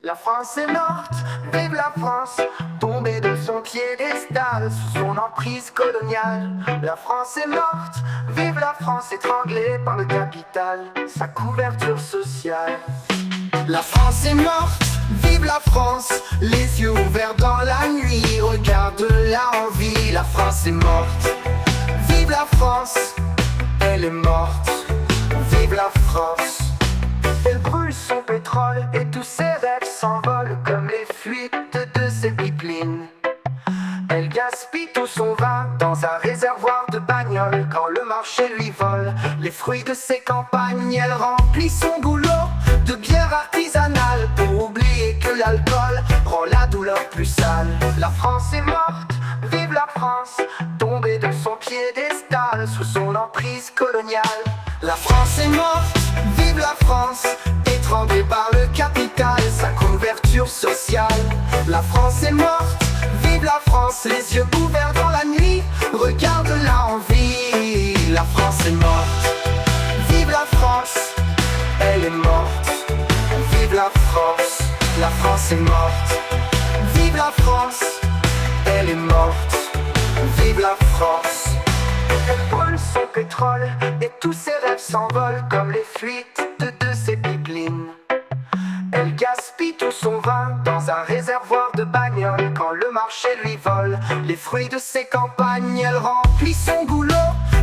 La France est morte, vive la France, tombée de son piédestal sous son emprise coloniale. La France est morte, vive la France, étranglée par le capital, sa couverture sociale. La France est morte, vive la France, les yeux ouverts dans la nuit, regarde-la en vie. La France est morte, vive la France, elle est morte, vive la France. Elle brûle son pétrole et tous ses rêves s'envolent comme les fuites de ses pipelines. Elle gaspille tout son vin dans un réservoir de bagnole quand le marché lui vole les fruits de ses campagnes. Elle remplit son goulot de bière artisanale pour oublier que l'alcool rend la douleur plus sale. La France est morte, vive la France, tombée de son piédestal sous son emprise coloniale. La France est morte, vive la France, étranglée par le capital, sa couverture sociale. La France est morte, vive la France, les yeux ouverts dans la nuit, regarde-la en vie. La France est morte, vive la France, elle est morte, vive la France. La France est morte, vive la France, elle est morte, vive la France. Elle brûle son pétrole et tous ses rêves s'envolent comme les fuites de ses pipelines. Elle gaspille tout son vin dans un réservoir de bagnole quand le marché lui vole les fruits de ses campagnes. Elle remplit son goulot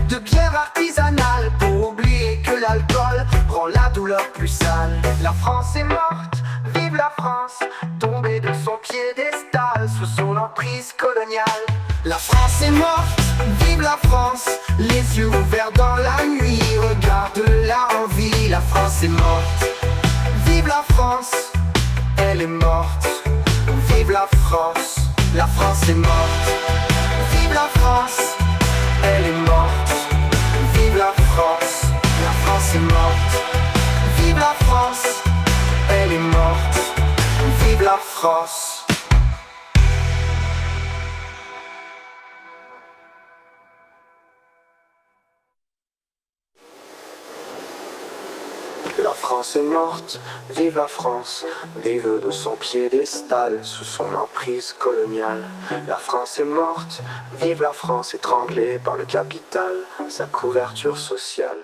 de bière artisanale pour oublier que l'alcool rend la douleur plus sale. La France est morte, vive la France, tombée de son piédestal sous son emprise coloniale. La France est morte, vive la France, les yeux ouverts dans la nuit, regarde-la en vie. La France est morte, vive la France, elle est morte, vive la France. La France est morte, vive la France, elle est morte, vive la France. La France est morte, vive la France, elle est morte, vive la France. La France est morte, vive la France, vive de son piédestal sous son emprise coloniale. La France est morte, vive la France, étranglée par le capital, sa couverture sociale.